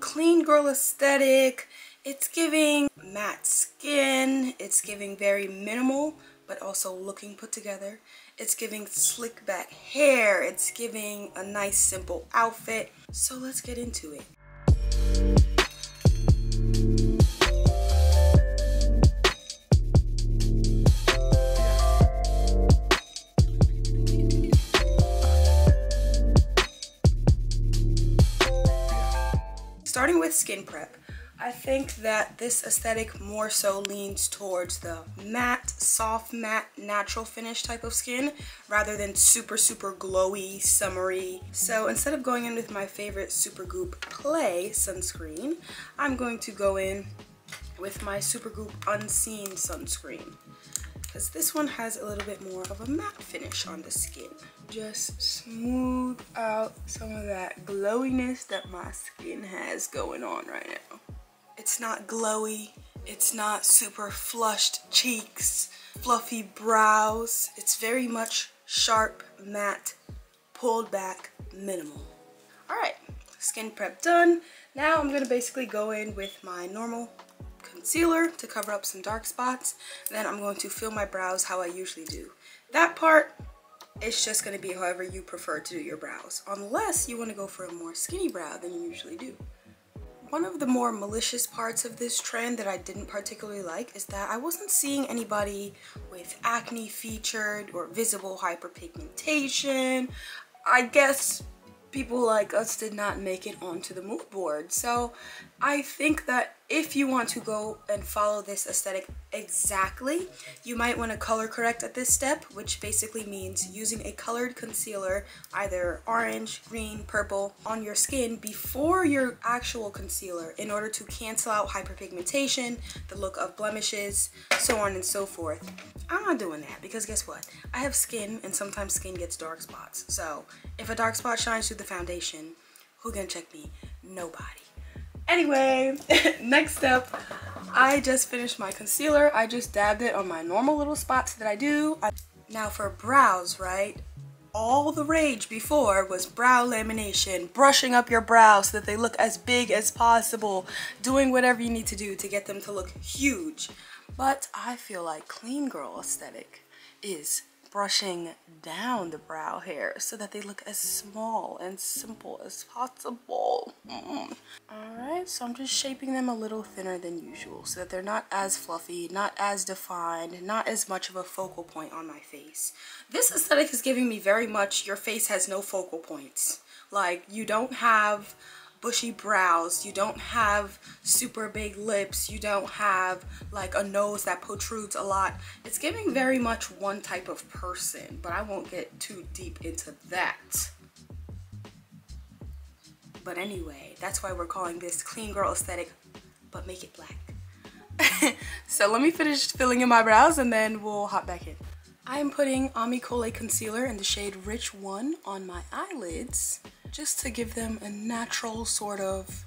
clean girl aesthetic. It's giving matte skin. It's giving very minimal, but also looking put together. It's giving slick back hair. It's giving a nice simple outfit. So let's get into it. Starting with skin prep, I think that this aesthetic more so leans towards the matte, soft matte, natural finish type of skin rather than super glowy, summery. So instead of going in with my favorite Supergoop Play sunscreen, I'm going to go in with my Supergoop Unseen sunscreen, because this one has a little bit more of a matte finish on the skin. Just smooth out some of that glowiness that my skin has going on right now. It's not glowy, it's not super flushed cheeks, fluffy brows. It's very much sharp, matte, pulled back, minimal. Alright, skin prep done. Now I'm gonna basically go in with my normal concealer to cover up some dark spots. Then I'm going to fill my brows how I usually do. That part, it's just going to be however you prefer to do your brows, unless you want to go for a more skinny brow than you usually do. One of the more malicious parts of this trend that I didn't particularly like is that I wasn't seeing anybody with acne featured or visible hyperpigmentation. I guess people like us did not make it onto the mood board. So I think that if you want to go and follow this aesthetic exactly, you might want to color correct at this step, which basically means using a colored concealer, either orange, green, purple, on your skin before your actual concealer in order to cancel out hyperpigmentation, the look of blemishes, so on and so forth. I'm not doing that because guess what? I have skin and sometimes skin gets dark spots. So if a dark spot shines through the foundation, who gonna check me? Nobody. Anyway, next step, I just finished my concealer. I just dabbed it on my normal little spots that I do. Now for brows, right? All the rage before was brow lamination, brushing up your brows so that they look as big as possible, doing whatever you need to do to get them to look huge. But I feel like clean girl aesthetic is brushing down the brow hair so that they look as small and simple as possible. Alright, so I'm just shaping them a little thinner than usual so that they're not as fluffy, not as defined, not as much of a focal point on my face. This aesthetic is giving me very much your face has no focal points. Like, you don't have bushy brows, you don't have super big lips, you don't have like a nose that protrudes a lot. It's giving very much one type of person, but I won't get too deep into that. But anyway, that's why we're calling this clean girl aesthetic, but make it black. So let me finish filling in my brows and then we'll hop back in. I am putting Amicole concealer in the shade Rich 1 on my eyelids, just to give them a natural sort of,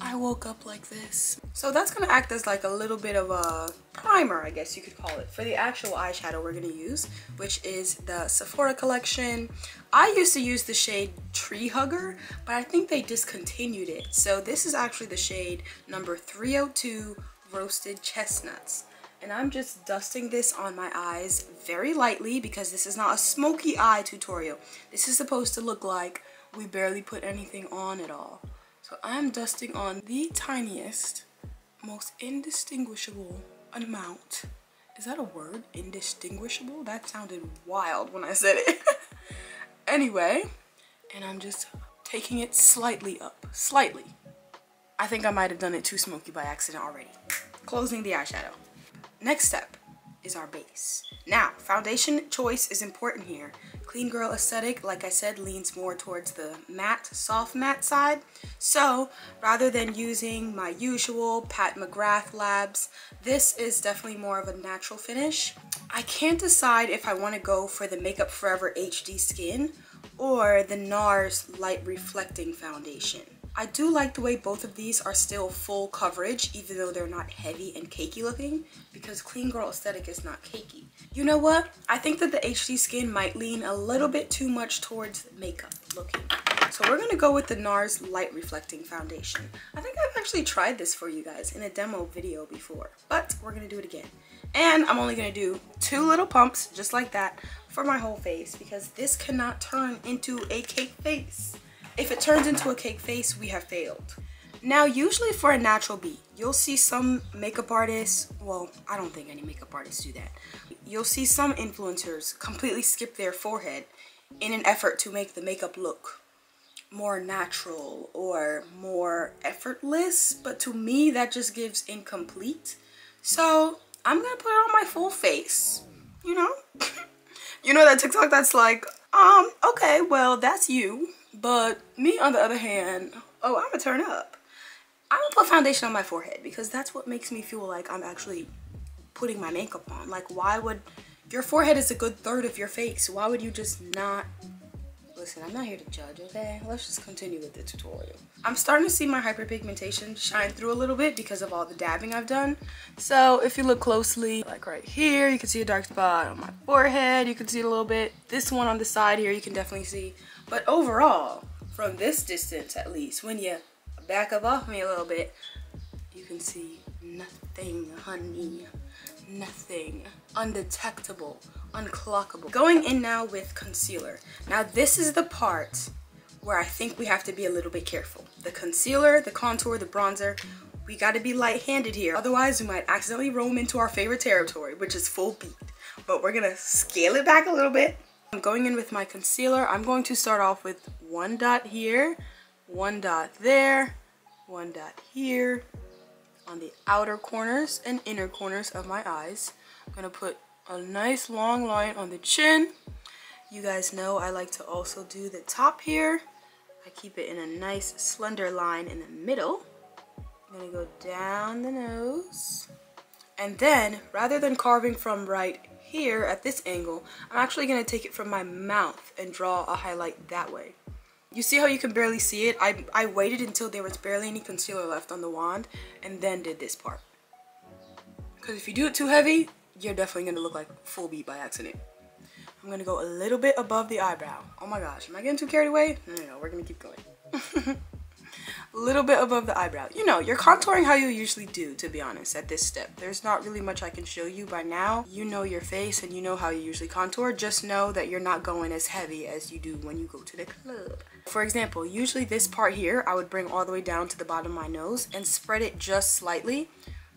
I woke up like this. So that's gonna act as like a little bit of a primer, I guess you could call it, for the actual eyeshadow we're gonna use, which is the Sephora collection. I used to use the shade Tree Hugger, but I think they discontinued it. So this is actually the shade number 302 Roasted Chestnuts. And I'm just dusting this on my eyes very lightly because this is not a smoky eye tutorial. This is supposed to look like we barely put anything on at all. So I'm dusting on the tiniest, most indistinguishable amount. Is that a word? Indistinguishable? That sounded wild when I said it. Anyway, and I'm just taking it slightly up. Slightly. I think I might have done it too smoky by accident already. Closing the eyeshadow. Next step is our base. Now, foundation choice is important here. Clean girl aesthetic, like I said, leans more towards the matte, soft matte side. So rather than using my usual Pat McGrath Labs, this is definitely more of a natural finish. I can't decide if I want to go for the Makeup Forever HD Skin or the NARS Light Reflecting Foundation. I do like the way both of these are still full coverage, even though they're not heavy and cakey looking, because clean girl aesthetic is not cakey. You know what? I think that the HD Skin might lean a little bit too much towards makeup looking. So we're gonna go with the NARS Light Reflecting Foundation. I think I've actually tried this for you guys in a demo video before, but we're gonna do it again. And I'm only gonna do 2 little pumps, just like that, for my whole face, because this cannot turn into a cake face. If it turns into a cake face, we have failed. Now, usually for a natural beat, you'll see some makeup artists, well, I don't think any makeup artists do that. You'll see some influencers completely skip their forehead in an effort to make the makeup look more natural or more effortless, but to me that just gives incomplete. So I'm gonna put it on my full face, you know? You know that TikTok that's like, okay, well, that's you, but me on the other hand, oh, I'm gonna turn up. I'm gonna put foundation on my forehead because that's what makes me feel like I'm actually putting my makeup on. Like, why would, your forehead is a good third of your face, why would you just not? Listen, I'm not here to judge, okay? Let's just continue with the tutorial. I'm starting to see my hyperpigmentation shine through a little bit because of all the dabbing I've done. So if you look closely, like right here, you can see a dark spot on my forehead. You can see it a little bit. This one on the side here, you can definitely see. But overall, from this distance at least, when you back up off me a little bit, you can see nothing, honey. Nothing. Undetectable. Unclockable. Going in now with concealer. Now this is the part where I think we have to be a little bit careful. The concealer, the contour, the bronzer, we gotta be light-handed here. Otherwise we might accidentally roam into our favorite territory, which is full beat. But we're gonna scale it back a little bit. I'm going in with my concealer. I'm going to start off with 1 dot here, 1 dot there, 1 dot here, on the outer corners and inner corners of my eyes. I'm gonna put a nice long line on the chin. You guys know I like to also do the top here. I keep it in a nice slender line in the middle. I'm gonna go down the nose. And then, rather than carving from right here at this angle, I'm actually gonna take it from my mouth and draw a highlight that way. You see how you can barely see it? I waited until there was barely any concealer left on the wand and then did this part. Because if you do it too heavy, you're definitely going to look like full beat by accident. I'm going to go a little bit above the eyebrow. Oh my gosh, am I getting too carried away? No, we're going to keep going. A little bit above the eyebrow. You know, you're contouring how you usually do, to be honest, at this step. There's not really much I can show you by now. You know your face and you know how you usually contour. Just know that you're not going as heavy as you do when you go to the club. For example, usually this part here, I would bring all the way down to the bottom of my nose and spread it just slightly.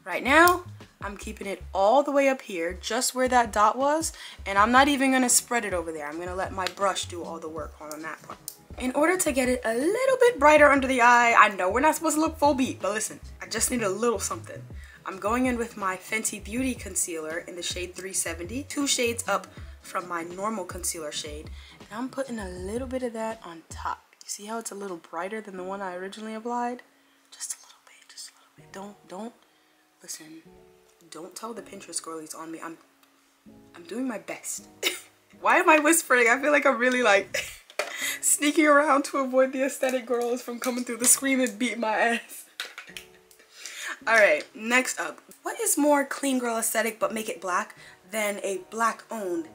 Right now, I'm keeping it all the way up here, just where that dot was, and I'm not even gonna spread it over there. I'm gonna let my brush do all the work on that part. In order to get it a little bit brighter under the eye, I know we're not supposed to look full beat, but listen, I just need a little something. I'm going in with my Fenty Beauty concealer in the shade 370, 2 shades up from my normal concealer shade, and I'm putting a little bit of that on top. You see how it's a little brighter than the one I originally applied? Just a little bit, just a little bit. Don't, listen, don't tell the Pinterest girlies on me. I'm doing my best. Why am I whispering? I feel like I'm really like sneaking around to avoid the aesthetic girls from coming through the screen and beat my ass. Alright, next up. What is more clean girl aesthetic but make it black than a black owned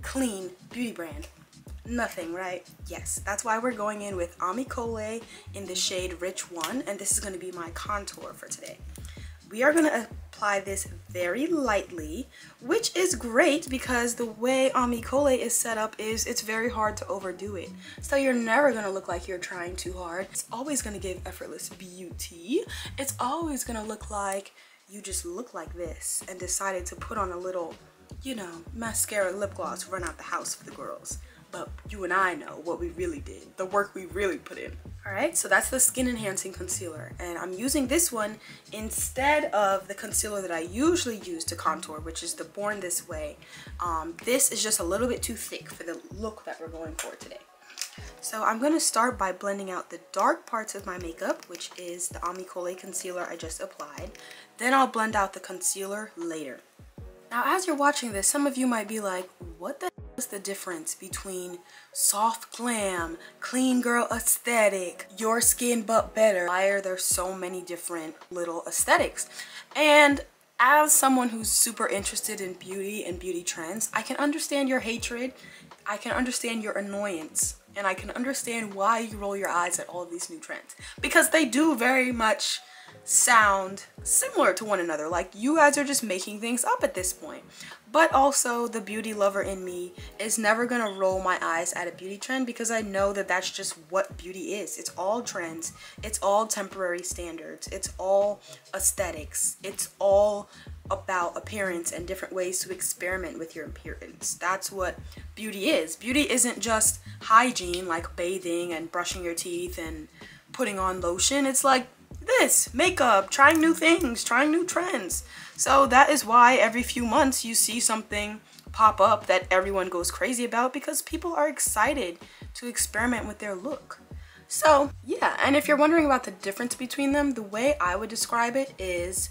clean beauty brand? Nothing, right? Yes, that's why we're going in with Ami Cole in the shade Rich 1, and this is going to be my contour for today. We are going to apply this very lightly, which is great because the way Ami Cole is set up is it's very hard to overdo it. So you're never going to look like you're trying too hard. It's always going to give effortless beauty. It's always going to look like you just look like this and decided to put on a little, you know, mascara, lip gloss, run out the house for the girls. But you and I know what we really did, the work we really put in. Alright, so that's the skin enhancing concealer, and I'm using this one instead of the concealer that I usually use to contour, which is the Born This Way. This is just a little bit too thick for the look that we're going for today. So I'm going to start by blending out the dark parts of my makeup, which is the Ami Cole concealer I just applied. Then I'll blend out the concealer later. Now, as you're watching this, some of you might be like, what the hell is the difference between soft glam, clean girl aesthetic, your skin but better? Why are there so many different little aesthetics? And as someone who's super interested in beauty and beauty trends, I can understand your hatred, I can understand your annoyance, and I can understand why you roll your eyes at all of these new trends. Because they do very much sound similar to one another. Like, you guys are just making things up at this point. But also, the beauty lover in me is never gonna roll my eyes at a beauty trend because I know that that's just what beauty is. It's all trends, it's all temporary standards, it's all aesthetics, it's all about appearance and different ways to experiment with your appearance. That's what beauty is. Beauty isn't just hygiene, like bathing and brushing your teeth and putting on lotion. It's like this, makeup, trying new things, trying new trends. So that is why every few months you see something pop up that everyone goes crazy about, because people are excited to experiment with their look. So yeah, and if you're wondering about the difference between them, the way I would describe it is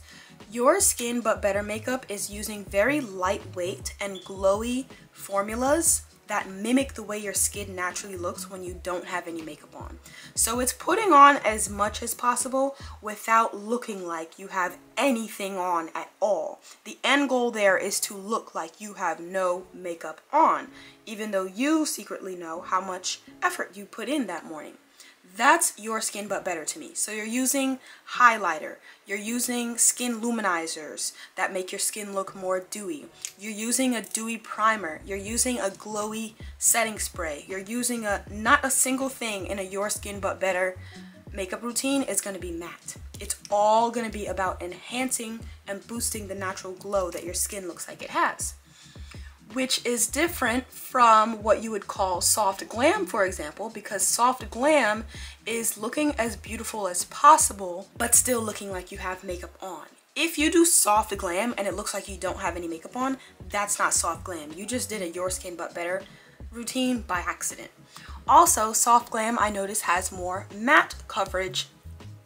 your Skin But Better makeup is using very lightweight and glowy formulas that mimic the way your skin naturally looks when you don't have any makeup on. So it's putting on as much as possible without looking like you have anything on at all. The end goal there is to look like you have no makeup on, even though you secretly know how much effort you put in that morning. That's your Skin But Better to me. So you're using highlighter, you're using skin luminizers that make your skin look more dewy, you're using a dewy primer, you're using a glowy setting spray, you're using not a single thing in a Your Skin But Better makeup routine is going to be matte. It's all going to be about enhancing and boosting the natural glow that your skin looks like it has, which is different from what you would call soft glam, for example, because soft glam is looking as beautiful as possible, but still looking like you have makeup on. If you do soft glam and it looks like you don't have any makeup on, that's not soft glam. You just did a Your Skin But Better routine by accident. Also, soft glam, I notice, has more matte coverage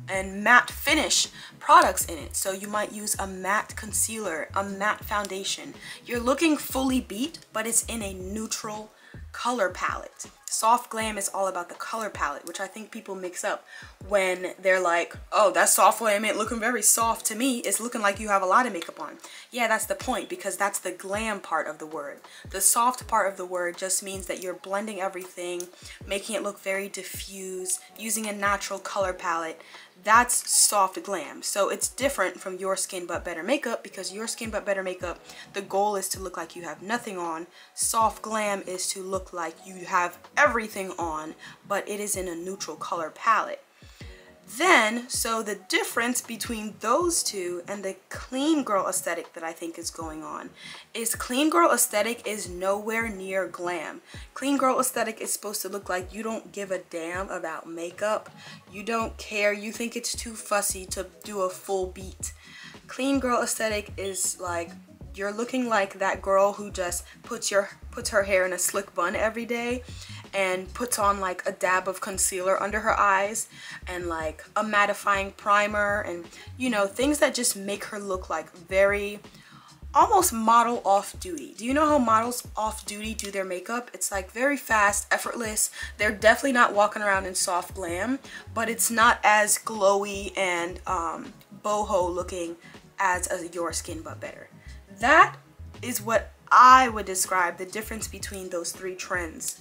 and matte finish products in it. So you might use a matte concealer, a matte foundation. You're looking fully beat, but it's in a neutral color palette. Soft glam is all about the color palette, which I think people mix up when they're like, oh, that soft glam ain't looking very soft to me. It's looking like you have a lot of makeup on. Yeah, that's the point, because that's the glam part of the word. The soft part of the word just means that you're blending everything, making it look very diffuse, using a natural color palette. That's soft glam. So it's different from Your Skin But Better makeup, because Your Skin But Better makeup, the goal is to look like you have nothing on. Soft glam is to look like you have everything on, but it is in a neutral color palette. Then, so the difference between those two and the clean girl aesthetic that I think is going on is clean girl aesthetic is nowhere near glam. Clean girl aesthetic is supposed to look like you don't give a damn about makeup. You don't care. You think it's too fussy to do a full beat. Clean girl aesthetic is like you're looking like that girl who just puts her hair in a slick bun every day and puts on like a dab of concealer under her eyes and like a mattifying primer and, you know, things that just make her look like very almost model off duty. Do you know how models off duty do their makeup? It's like very fast, effortless. They're definitely not walking around in soft glam, but it's not as glowy and boho looking as a Your Skin But Better. That is what I would describe the difference between those three trends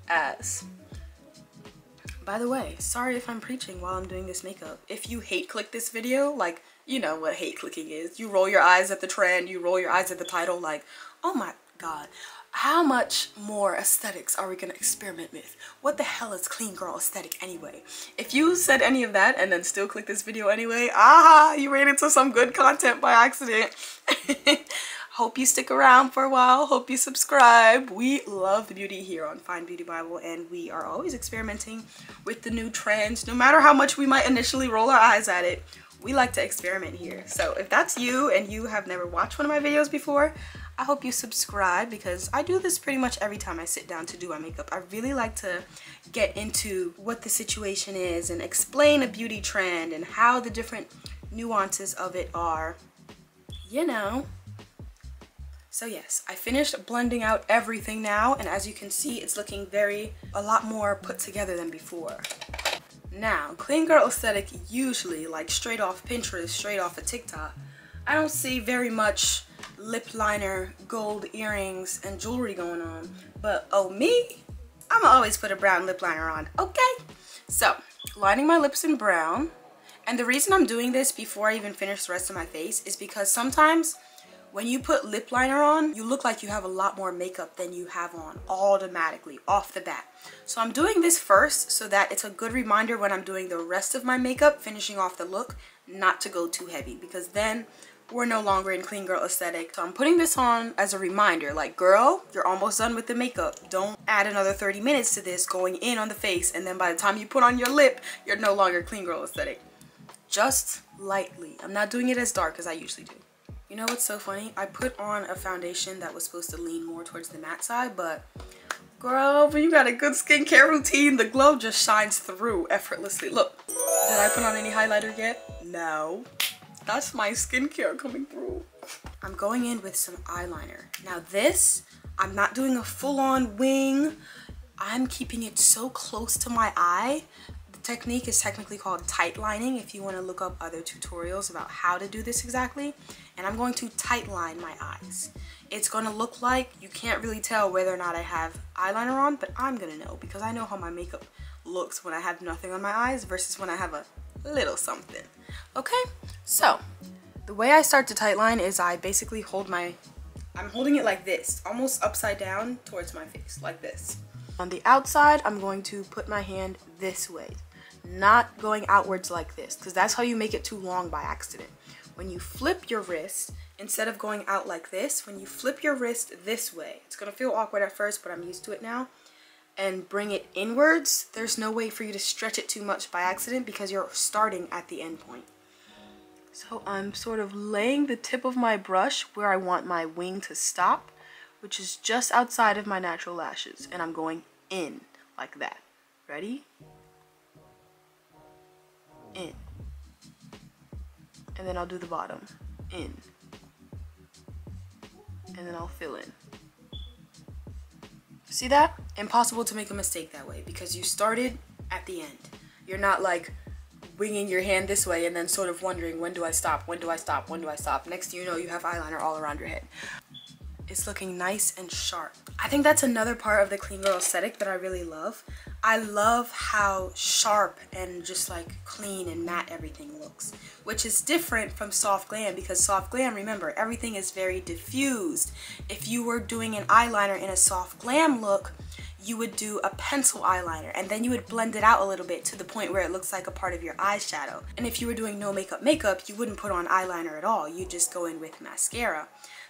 as. By the way, sorry if I'm preaching while I'm doing this makeup. If you hate click this video, like, you know what hate clicking is. You roll your eyes at the trend, you roll your eyes at the title, like, oh my god, how much more aesthetics are we gonna experiment with? What the hell is clean girl aesthetic anyway? If you said any of that and then still click this video anyway, you ran into some good content by accident. Hope you stick around for a while. Hope you subscribe. We love beauty here on Fine Beauty Bible, and we are always experimenting with the new trends. No matter how much we might initially roll our eyes at it, we like to experiment here. So if that's you and you have never watched one of my videos before, I hope you subscribe, because I do this pretty much every time I sit down to do my makeup. I really like to get into what the situation is and explain a beauty trend and how the different nuances of it are, you know. So yes, I finished blending out everything now, and as you can see, it's looking a lot more put together than before. Now, clean girl aesthetic usually, like straight off Pinterest, straight off of TikTok, I don't see very much lip liner, gold earrings, and jewelry going on. But oh me, I'ma always put a brown lip liner on, okay? So, lining my lips in brown. And the reason I'm doing this before I even finish the rest of my face is because sometimes when you put lip liner on, you look like you have a lot more makeup than you have on automatically off the bat. So I'm doing this first so that it's a good reminder when I'm doing the rest of my makeup, finishing off the look, not to go too heavy, because then we're no longer in clean girl aesthetic. So I'm putting this on as a reminder, like, girl, you're almost done with the makeup. Don't add another 30 minutes to this going in on the face, and then by the time you put on your lip, you're no longer clean girl aesthetic. Just lightly. I'm not doing it as dark as I usually do. You know what's so funny? I put on a foundation that was supposed to lean more towards the matte side, but girl, when you got a good skincare routine, the glow just shines through effortlessly. Look, did I put on any highlighter yet? No. That's my skincare coming through. I'm going in with some eyeliner. Now this, I'm not doing a full-on wing. I'm keeping it so close to my eye. The technique is technically called tightlining if you want to look up other tutorials about how to do this exactly. And I'm going to tightline my eyes. It's going to look like you can't really tell whether or not I have eyeliner on, but I'm going to know because I know how my makeup looks when I have nothing on my eyes versus when I have a little something. Okay, so the way I start to tightline is I basically I'm holding it like this, almost upside down towards my face, like this. On the outside, I'm going to put my hand this way, not going outwards like this, because that's how you make it too long by accident. When you flip your wrist, instead of going out like this, when you flip your wrist this way, it's gonna feel awkward at first, but I'm used to it now, and bring it inwards, there's no way for you to stretch it too much by accident because you're starting at the end point. So I'm sort of laying the tip of my brush where I want my wing to stop, which is just outside of my natural lashes, and I'm going in like that. Ready? In. And then I'll do the bottom. In. And then I'll fill in. See that? Impossible to make a mistake that way because you started at the end. You're not like winging your hand this way and then sort of wondering, when do I stop? When do I stop? When do I stop? Next thing you know, you have eyeliner all around your head. It's looking nice and sharp. I think that's another part of the clean girl aesthetic that I really love. I love how sharp and just like clean and matte everything looks, which is different from soft glam because soft glam, remember, everything is very diffused. If you were doing an eyeliner in a soft glam look, you would do a pencil eyeliner and then you would blend it out a little bit to the point where it looks like a part of your eyeshadow. And if you were doing no makeup, you wouldn't put on eyeliner at all. You just go in with mascara.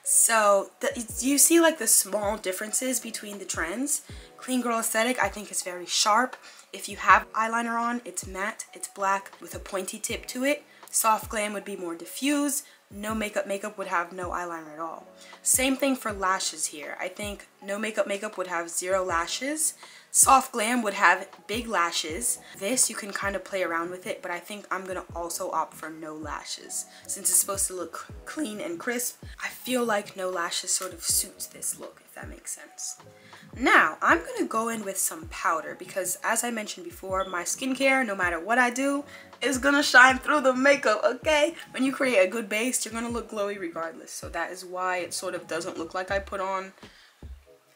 So you see like the small differences between the trends. Clean girl aesthetic I think is very sharp. If you have eyeliner on, it's matte, it's black with a pointy tip to it. Soft glam would be more diffused. No makeup would have no eyeliner at all. Same thing for lashes here. I think no makeup would have 0 lashes. Soft glam would have big lashes. This, you can kind of play around with it, but I think I'm gonna also opt for no lashes. Since it's supposed to look clean and crisp, I feel like no lashes sort of suits this look, if that makes sense. Now, I'm gonna go in with some powder because as I mentioned before, my skincare, no matter what I do, is gonna shine through the makeup, okay? When you create a good base, you're gonna look glowy regardless. So that is why it sort of doesn't look like I put on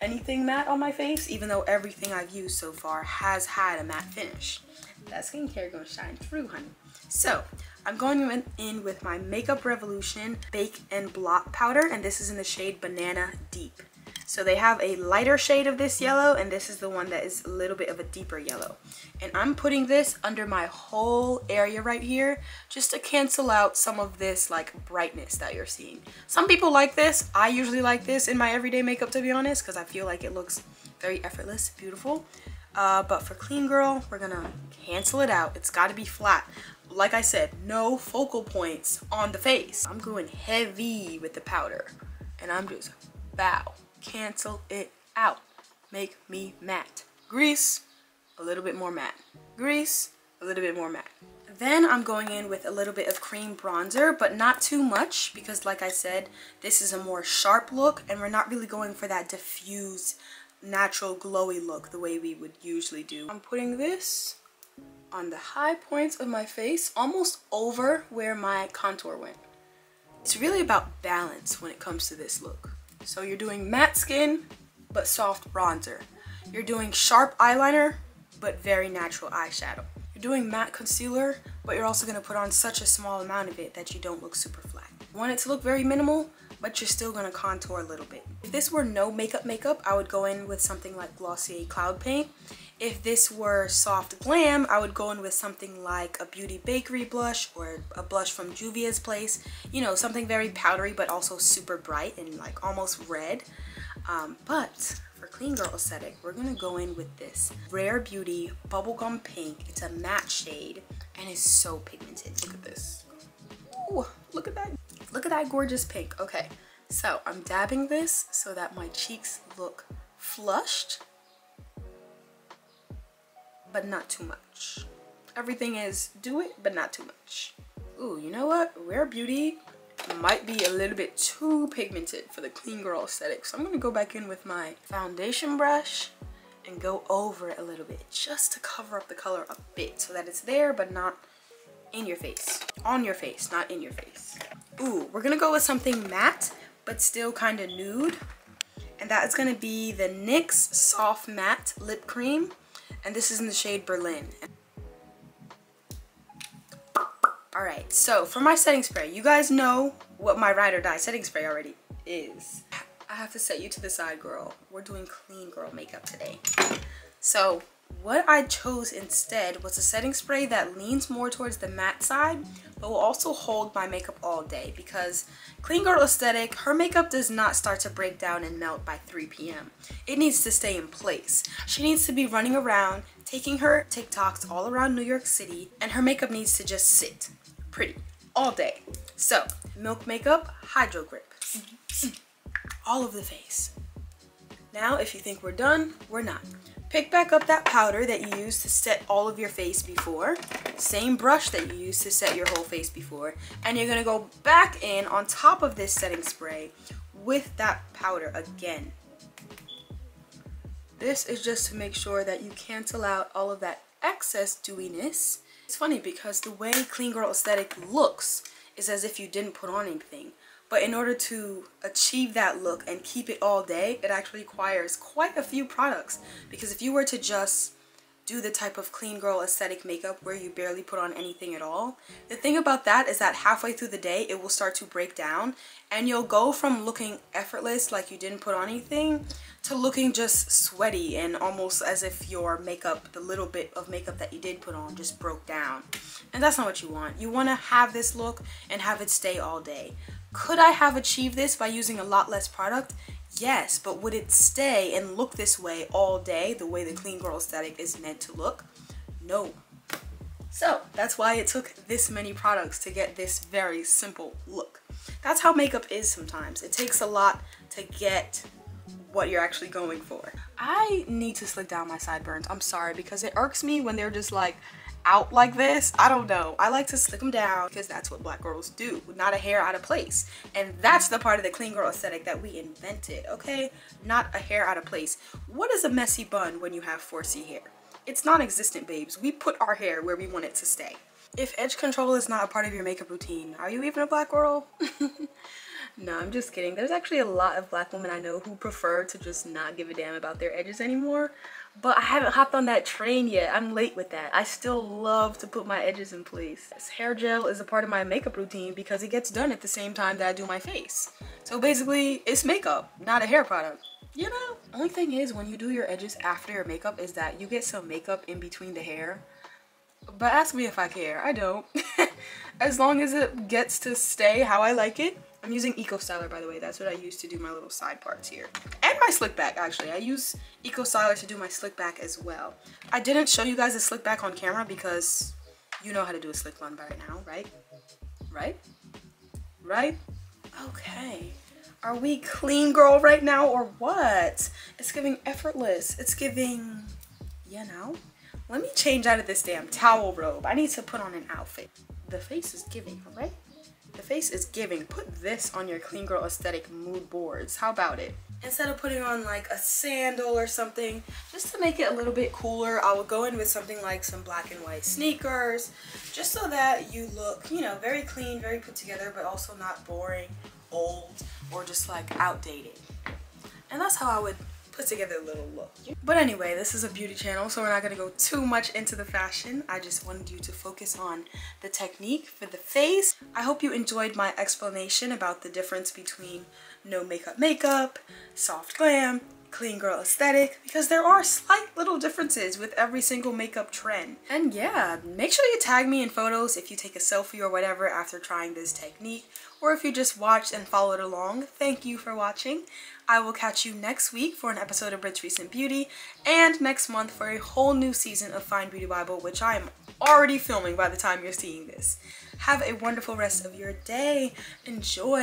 anything matte on my face, even though everything I've used so far has had a matte finish. That skincare gonna shine through, honey. So I'm going in with my Makeup Revolution Bake and Blot powder, and this is in the shade Banana Deep. So they have a lighter shade of this yellow, and this is the one that is a little bit of a deeper yellow. And I'm putting this under my whole area right here just to cancel out some of this like brightness that you're seeing. Some people like this. I usually like this in my everyday makeup, to be honest, because I feel like it looks very effortless, beautiful. But for clean girl, we're gonna cancel it out. It's gotta be flat. Like I said, no focal points on the face. I'm going heavy with the powder, and I'm just bow. Cancel it out. Make me matte. Grease, a little bit more matte. Grease, a little bit more matte. Then I'm going in with a little bit of cream bronzer, but not too much because like I said, this is a more sharp look and we're not really going for that diffused, natural, glowy look the way we would usually do. I'm putting this on the high points of my face, almost over where my contour went. It's really about balance when it comes to this look. So you're doing matte skin, but soft bronzer. You're doing sharp eyeliner, but very natural eyeshadow. You're doing matte concealer, but you're also gonna put on such a small amount of it that you don't look super flat. You want it to look very minimal, but you're still gonna contour a little bit. If this were no makeup, I would go in with something like Glossier Cloud Paint. If this were soft glam, I would go in with something like a Beauty Bakery blush or a blush from Juvia's Place. You know, something very powdery but also super bright and like almost red. But for clean girl aesthetic, we're gonna go in with this Rare Beauty Bubblegum Pink. It's a matte shade and it's so pigmented. Look at this. Ooh, look at that. Look at that gorgeous pink. Okay, so I'm dabbing this so that my cheeks look flushed, but not too much. Everything is do it, but not too much. Ooh, you know what? Rare Beauty might be a little bit too pigmented for the clean girl aesthetic. So I'm gonna go back in with my foundation brush and go over it a little bit just to cover up the color a bit so that it's there, but not in your face. On your face, not in your face. Ooh, we're gonna go with something matte, but still kind of nude. And that is gonna be the NYX Soft Matte Lip Cream. And this is in the shade Berlin. Alright, so for my setting spray, you guys know what my ride or die setting spray already is. I have to set you to the side, girl. We're doing clean girl makeup today. So what I chose instead was a setting spray that leans more towards the matte side, but will also hold my makeup all day, because clean girl aesthetic, her makeup does not start to break down and melt by 3 p.m. It needs to stay in place. She needs to be running around, taking her TikToks all around New York City, and her makeup needs to just sit pretty all day. So, Milk Makeup Hydro Grip. All of the face. Now, if you think we're done, we're not. Pick back up that powder that you used to set all of your face before. Same brush that you used to set your whole face before. And you're gonna go back in on top of this setting spray with that powder again. This is just to make sure that you cancel out all of that excess dewiness. It's funny because the way clean girl aesthetic looks is as if you didn't put on anything. But in order to achieve that look and keep it all day, it actually requires quite a few products. Because if you were to just do the type of clean girl aesthetic makeup where you barely put on anything at all, the thing about that is that halfway through the day, it will start to break down. And you'll go from looking effortless, like you didn't put on anything, to looking just sweaty and almost as if your makeup, the little bit of makeup that you did put on, just broke down. And that's not what you want. You want to have this look and have it stay all day. Could I have achieved this by using a lot less product? Yes, but would it stay and look this way all day, the way the clean girl aesthetic is meant to look? No. So that's why it took this many products to get this very simple look. That's how makeup is sometimes. It takes a lot to get what you're actually going for. I need to slick down my sideburns. I'm sorry, because it irks me when they're just like out like this. I don't know. I like to slick them down because that's what black girls do. Not a hair out of place. And that's the part of the clean girl aesthetic that we invented, okay? Not a hair out of place. What is a messy bun when you have 4C hair? It's non-existent, babes. We put our hair where we want it to stay. If edge control is not a part of your makeup routine, are you even a black girl? No, I'm just kidding. There's actually a lot of black women I know who prefer to just not give a damn about their edges anymore. But I haven't hopped on that train yet. I'm late with that. I still love to put my edges in place. This hair gel is a part of my makeup routine because it gets done at the same time that I do my face. So basically, it's makeup, not a hair product. You know? Only thing is, when you do your edges after your makeup is that you get some makeup in between the hair. But ask me if I care. I don't. As long as it gets to stay how I like it. I'm using Eco Styler, by the way. That's what I use to do my little side parts here. And my slick back, actually. I use Eco Styler to do my slick back as well. I didn't show you guys a slick back on camera because you know how to do a slick bun by now, right? Right? Right? Okay. Are we clean girl right now or what? It's giving effortless. It's giving, you know. Let me change out of this damn towel robe. I need to put on an outfit. The face is giving, right? The face is giving. Put this on your clean girl aesthetic mood boards. How about it? Instead of putting on like a sandal or something, just to make it a little bit cooler, I will go in with something like some black and white sneakers, just so that you look, you know, very clean, very put together, but also not boring, old, or just like outdated. And that's how I would put together a little look. But anyway, this is a beauty channel, so we're not going to go too much into the fashion. I just wanted you to focus on the technique for the face. I hope you enjoyed my explanation about the difference between no makeup, soft glam, clean girl aesthetic, because there are slight little differences with every single makeup trend. And yeah, make sure you tag me in photos if you take a selfie or whatever after trying this technique, or if you just watched and followed along. Thank you for watching. I will catch you next week for an episode of Brit's Recent Beauty, and next month for a whole new season of Fine Beauty Bible, which I am already filming by the time you're seeing this. Have a wonderful rest of your day. Enjoy.